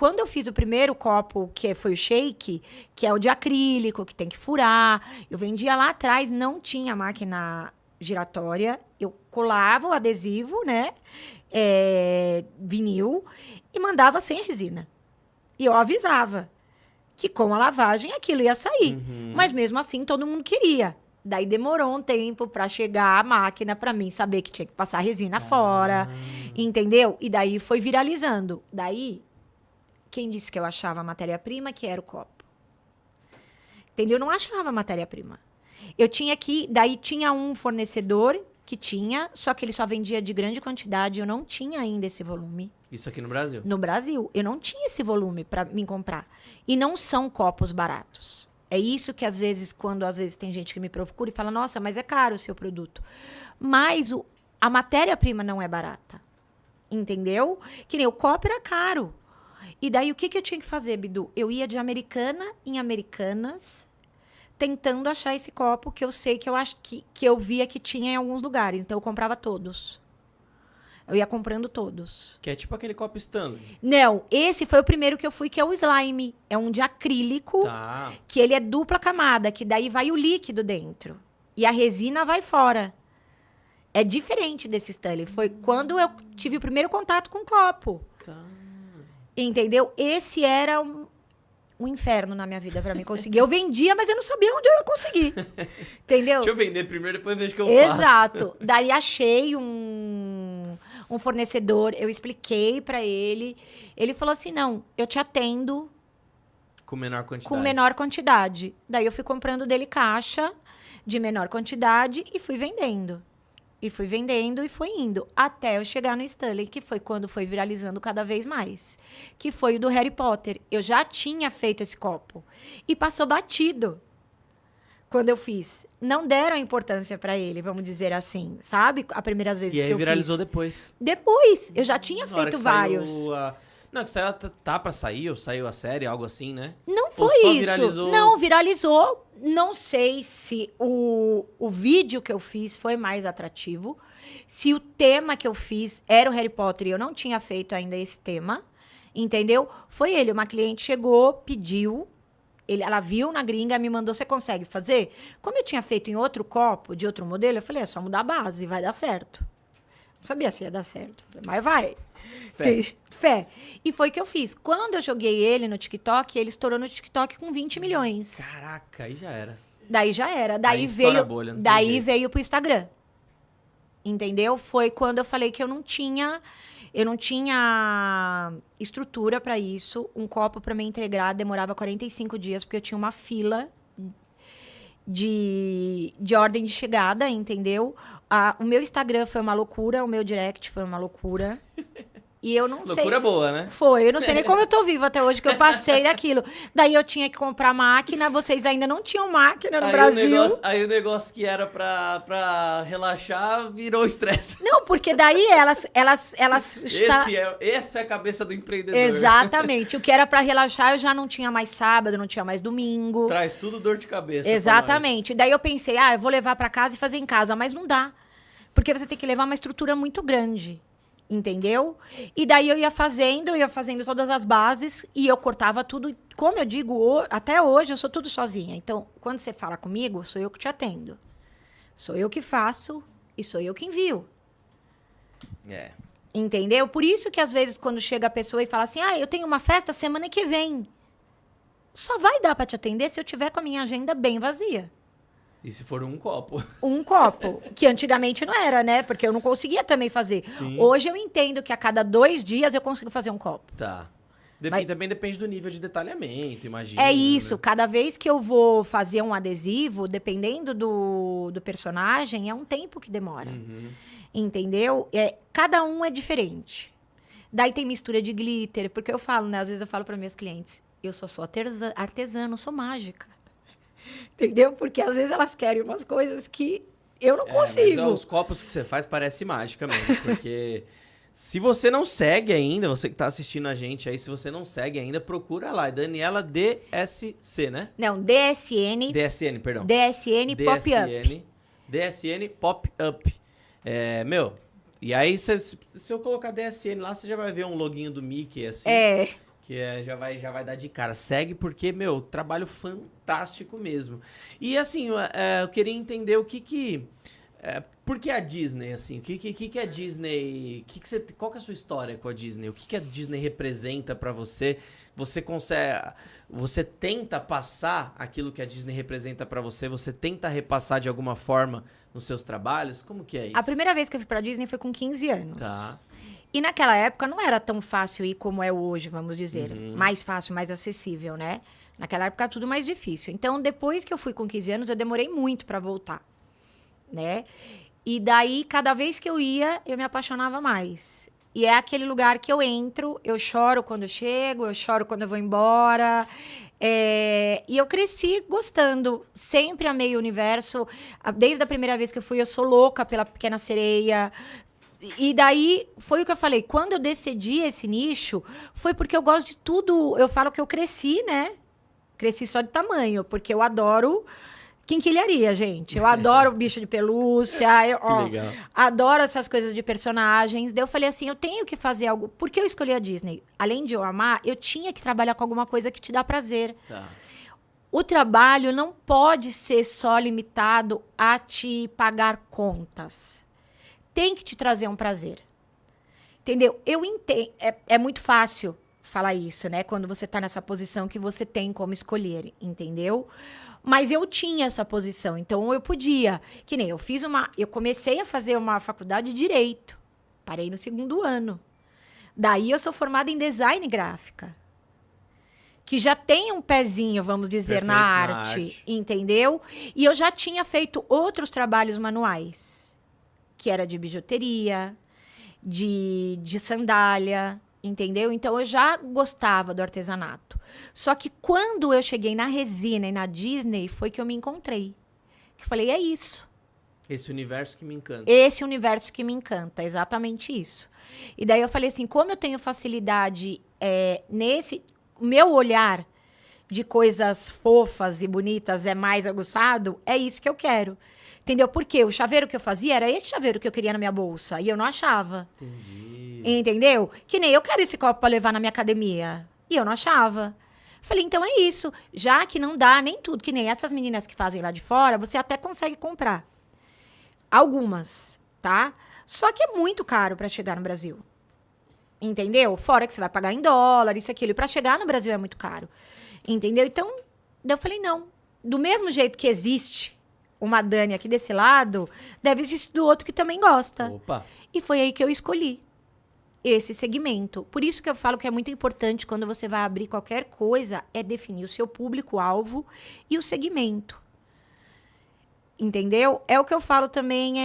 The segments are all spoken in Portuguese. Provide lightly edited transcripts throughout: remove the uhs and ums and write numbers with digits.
quando eu fiz o primeiro copo, que foi o shake, que é o de acrílico, que tem que furar, eu vendia lá atrás, não tinha máquina giratória, eu colava o adesivo, né, vinil, e mandava sem a resina. E eu avisava que com a lavagem aquilo ia sair. Mas mesmo assim, todo mundo queria. Daí demorou um tempo para chegar a máquina para mim saber que tinha que passar a resina fora, entendeu? E daí foi viralizando. Daí, quem disse que eu achava a matéria-prima, que era o copo? Entendeu? Eu não achava a matéria-prima. Eu tinha que... Daí tinha um fornecedor que tinha, só que ele só vendia de grande quantidade. Eu não tinha ainda esse volume. Isso aqui no Brasil? No Brasil. Eu não tinha esse volume para me comprar. E não são copos baratos. É isso que, às vezes, tem gente que me procura e fala, nossa, mas é caro o seu produto. Mas a matéria-prima não é barata. Entendeu? Que nem o copo era caro. E daí, o que eu tinha que fazer, Bidu? Eu ia de Americana em Americanas, tentando achar esse copo que eu sei que eu via que tinha em alguns lugares. Então, eu comprava todos. Eu ia comprando todos. Que é tipo aquele copo Stanley. Não, esse foi o primeiro que eu fui, que é o slime. É um de acrílico, que ele é dupla camada, que daí vai o líquido dentro. E a resina vai fora. É diferente desse Stanley. Foi quando eu tive o primeiro contato com o copo. Entendeu? Esse era um inferno na minha vida pra mim conseguir. Eu vendia, mas eu não sabia onde eu ia conseguir. Entendeu? Deixa eu vender primeiro, depois vejo o que eu faço. Exato. Daí achei um fornecedor, eu expliquei pra ele. Ele falou assim, não, eu te atendo com menor quantidade. Com menor quantidade. Daí eu fui comprando dele caixa de menor quantidade e fui vendendo. E fui vendendo e fui indo. Até eu chegar no Stanley, que foi quando foi viralizando cada vez mais. Que foi o do Harry Potter. Eu já tinha feito esse copo. E passou batido. Quando eu fiz. Não deram importância pra ele, vamos dizer assim. Sabe? A primeira vez que eu fiz. E aí viralizou depois. Depois. Eu já tinha feito vários. Não, que saiu, tá pra sair, ou saiu a série, algo assim, né? Não foi isso. Viralizou... Não, viralizou. Não sei se o vídeo que eu fiz foi mais atrativo. Se o tema que eu fiz era o Harry Potter e eu não tinha feito ainda esse tema. Entendeu? Foi ele. Uma cliente chegou, pediu. Ela viu na gringa, me mandou, você consegue fazer? Como eu tinha feito em outro copo, de outro modelo, eu falei, é só mudar a base, vai dar certo. Não sabia se ia dar certo. Falei, mas vai. Fé. E foi o que eu fiz. Quando eu joguei ele no TikTok, ele estourou no TikTok com 20 milhões. Caraca, aí já era. Daí já era. Daí veio pro Instagram. Entendeu? Foi quando eu falei que eu não tinha estrutura para isso. Um copo para me entregar demorava 45 dias, porque eu tinha uma fila de ordem de chegada, entendeu? O meu Instagram foi uma loucura, o meu direct foi uma loucura. E eu não sei... Loucura boa, né? Foi. Eu não sei nem como eu tô viva até hoje, que eu passei daquilo. Daí eu tinha que comprar máquina, vocês ainda não tinham máquina no Brasil. Aí o negócio que era pra relaxar virou estresse. Não, porque daí elas Essa é a cabeça do empreendedor. Exatamente. O que era pra relaxar, eu já não tinha mais sábado, não tinha mais domingo. Traz tudo dor de cabeça. Exatamente. Daí eu pensei, eu vou levar pra casa e fazer em casa. Mas não dá. Porque você tem que levar uma estrutura muito grande. Entendeu? E daí eu ia fazendo todas as bases e eu cortava tudo. Como eu digo, até hoje eu sou tudo sozinha. Então, quando você fala comigo, sou eu que te atendo. Sou eu que faço e sou eu que envio. Entendeu? Por isso que, às vezes, quando chega a pessoa e fala assim, eu tenho uma festa semana que vem. Só vai dar para te atender se eu tiver com a minha agenda bem vazia. E se for um copo? Um copo, que antigamente não era, né? Porque eu não conseguia também fazer. Sim. Hoje eu entendo que a cada 2 dias eu consigo fazer um copo. Tá. Também depende do nível de detalhamento, imagina. É isso. Né? Cada vez que eu vou fazer um adesivo, dependendo do personagem, é um tempo que demora. Entendeu? Cada um é diferente. Daí tem mistura de glitter, porque eu falo, né? Às vezes eu falo para meus clientes, eu só sou artesã, não sou mágica. Entendeu? Porque às vezes elas querem umas coisas que eu não consigo. Mas, os copos que você faz parece mágica mesmo. Porque se você não segue ainda, você que tá assistindo a gente aí, se você não segue ainda, procura lá. Daniela DSC, né? Não, DSN. DSN, perdão. DSN Pop Up. DSN Pop Up. E aí, se eu colocar DSN lá, você já vai ver um loginho do Mickey, assim. Que já vai dar de cara. Segue porque, meu, trabalho fantástico mesmo. E assim, eu queria entender o que por que a Disney, assim? O que a Disney... qual que é a sua história com a Disney? O que a Disney representa pra você? Você consegue... Você tenta passar aquilo que a Disney representa pra você? Você tenta repassar de alguma forma nos seus trabalhos? Como que é isso? A primeira vez que eu fui pra Disney foi com 15 anos. Tá. E naquela época não era tão fácil ir como é hoje, vamos dizer. Mais fácil, mais acessível, né? Naquela época tudo mais difícil. Então, depois que eu fui com 15 anos, eu demorei muito pra voltar, né? E daí, cada vez que eu ia, eu me apaixonava mais. E é aquele lugar que eu entro, eu choro quando eu chego, eu choro quando eu vou embora. E eu cresci gostando, sempre amei o universo. Desde a primeira vez que eu fui, eu sou louca pela Pequena Sereia. E daí, foi o que eu falei, quando eu decidi esse nicho, foi porque eu gosto de tudo. Eu falo que eu cresci, né? Cresci só de tamanho, porque eu adoro quinquilharia, gente. Eu adoro bicho de pelúcia, Legal. adoro essas coisas de personagens. Daí eu falei assim, eu tenho que fazer algo. Por que eu escolhi a Disney? Além de eu amar, eu tinha que trabalhar com alguma coisa que te dá prazer. Tá. O trabalho não pode ser só limitado a te pagar contas. Tem que te trazer um prazer. Entendeu? Eu entendo. É muito fácil falar isso, né? Quando você tá nessa posição que você tem como escolher, entendeu? Mas eu tinha essa posição, então eu podia. Que nem eu comecei a fazer uma faculdade de Direito. Parei no 2º ano. Daí eu sou formada em design gráfica. Que já tem um pezinho, vamos dizer, Perfeito, na arte, entendeu? E eu já tinha feito outros trabalhos manuais. Que era de bijuteria, de sandália, entendeu? Então, eu já gostava do artesanato. Só que quando eu cheguei na resina e na Disney, foi que eu me encontrei. Que eu falei, é isso. Esse universo que me encanta. Esse universo que me encanta, exatamente isso. E daí eu falei assim, como eu tenho facilidade nesse... Meu olhar de coisas fofas e bonitas é mais aguçado, é isso que eu quero. Entendeu? Porque o chaveiro que eu fazia era esse chaveiro que eu queria na minha bolsa. E eu não achava. Entendi. Entendeu? Que nem eu quero esse copo pra levar na minha academia. E eu não achava. Falei, então é isso. Já que não dá nem tudo, que nem essas meninas que fazem lá de fora, você até consegue comprar. Algumas, tá? Só que é muito caro pra chegar no Brasil. Entendeu? Fora que você vai pagar em dólar, isso, aquilo. E pra chegar no Brasil é muito caro. Entendeu? Então, eu falei, não. Do mesmo jeito que existe uma Dani aqui desse lado, deve existir do outro que também gosta. Opa. E foi aí que eu escolhi esse segmento. Por isso que eu falo que é muito importante quando você vai abrir qualquer coisa, é definir o seu público-alvo e o segmento. Entendeu? É o que eu falo também,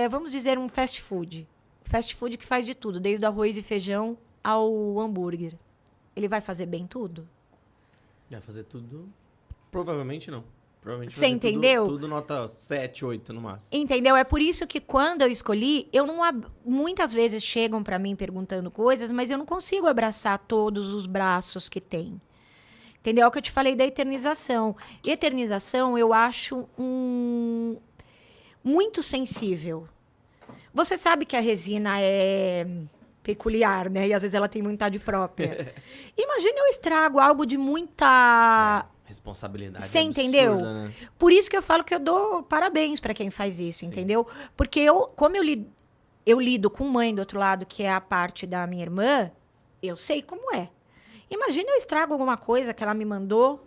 vamos dizer, um fast food. Fast food que faz de tudo, desde o arroz e feijão ao hambúrguer. Ele vai fazer bem tudo? Vai fazer tudo? Provavelmente não. Provavelmente Você entendeu? Tudo nota 7, 8 no máximo. Entendeu? É por isso que quando eu escolhi, eu não muitas vezes chegam pra mim perguntando coisas, mas eu não consigo abraçar todos os braços que tem. Entendeu? É o que eu te falei da eternização. Eternização eu acho muito sensível. Você sabe que a resina é peculiar, né? E às vezes ela tem vontade própria. Imagina eu estrago algo de muita... Responsabilidade Você absurda, entendeu? né? Por isso que eu falo que eu dou parabéns para quem faz isso, entendeu? Porque como eu lido com mãe do outro lado, que é a parte da minha irmã, eu sei como é. Imagina eu estrago alguma coisa que ela me mandou,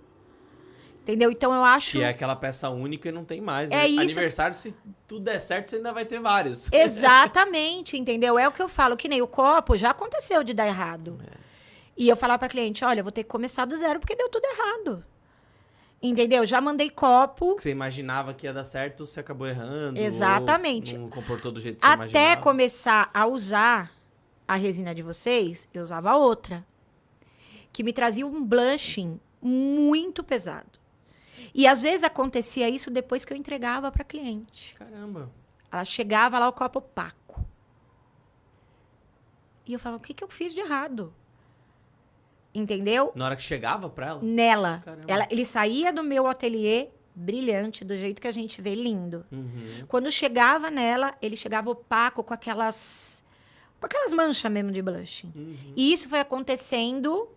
entendeu? Então eu acho... Que é aquela peça única e não tem mais, É né? isso Aniversário, se tudo der certo, você ainda vai ter vários. Exatamente, entendeu? É o que eu falo, que nem o copo, já aconteceu de dar errado. E eu falar para cliente, olha, eu vou ter que começar do zero porque deu tudo errado. Entendeu? Já mandei copo. Que você imaginava que ia dar certo, você acabou errando. Exatamente. Ou não comportou do jeito que você imaginava. Até começar a usar a resina de vocês, eu usava outra. Que me trazia um blushing muito pesado. E às vezes acontecia isso depois que eu entregava para cliente. Caramba. Ela chegava lá, o copo opaco. E eu falava, o que eu fiz de errado? Entendeu? Na hora que chegava pra ela? Nela. Caramba. Ele saía do meu ateliê brilhante, do jeito que a gente vê, lindo. Uhum. Quando chegava nela, ele chegava opaco, com aquelas manchas mesmo de blushing. Uhum. E isso foi acontecendo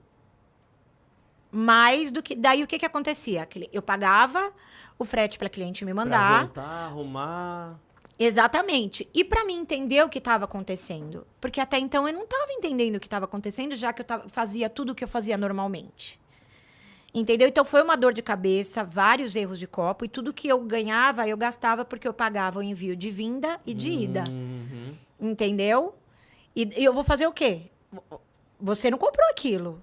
mais do que... Daí, o que acontecia? Eu pagava o frete para cliente me mandar. Pra voltar, arrumar... Exatamente. E para mim entender o que estava acontecendo. Porque até então eu não estava entendendo o que estava acontecendo, já que eu fazia tudo o que eu fazia normalmente. Entendeu? Então foi uma dor de cabeça, vários erros de copo. E tudo que eu ganhava, eu gastava porque eu pagava o envio de vinda e de ida. Entendeu? E eu vou fazer o quê? Você não comprou aquilo.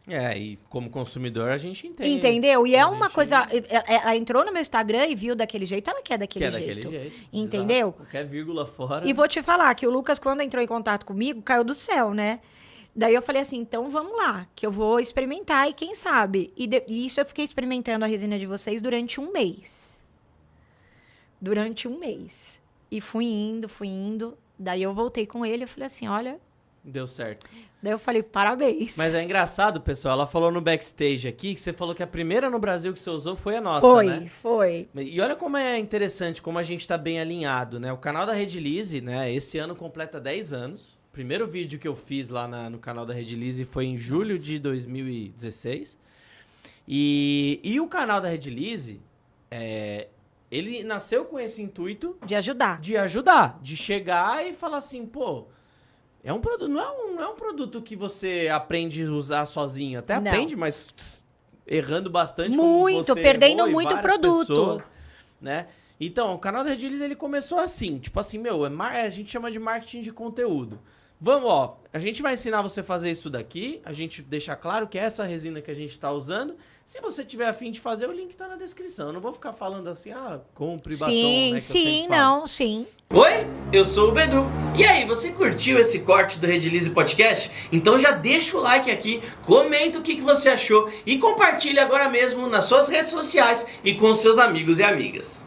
E como consumidor a gente entende. Entendeu? E é uma coisa... Ela entrou no meu Instagram e viu daquele jeito, ela quer daquele jeito. Daquele jeito. Entendeu? Exato. Qualquer vírgula fora... E vou te falar que o Lucas, quando entrou em contato comigo, caiu do céu, né? Daí eu falei assim, então vamos lá, que eu vou experimentar e quem sabe. E isso eu fiquei experimentando a resina de vocês durante um mês. E fui indo. Daí eu voltei com ele, eu falei assim, olha... Deu certo. Daí eu falei, parabéns. Mas é engraçado, pessoal. Ela falou no backstage aqui que você falou que a primeira no Brasil que você usou foi a nossa, né? Foi. E olha como é interessante, como a gente tá bem alinhado, né? O canal da Redilize, né? Esse ano completa 10 anos. O primeiro vídeo que eu fiz lá no canal da Redilize foi em julho de 2016. E o canal da Redilize, ele nasceu com esse intuito... De ajudar. De chegar e falar assim, pô... É um produto, não é um produto que você aprende a usar sozinho. Até aprende, mas errando bastante. Muito, como você perdendo errou, muito produto. Pessoas, né? Então, o canal da Redilize, ele começou assim. Tipo assim, a gente chama de marketing de conteúdo. Vamos, ó, a gente vai ensinar você a fazer isso daqui. A gente deixa claro que é essa resina que a gente tá usando. Se você tiver a fim de fazer, o link tá na descrição. Eu não vou ficar falando assim, compre batom, né? Sim. Oi, eu sou o Bedu. E aí, você curtiu esse corte do Redilize Podcast? Então já deixa o like aqui, comenta o que você achou e compartilha agora mesmo nas suas redes sociais e com seus amigos e amigas.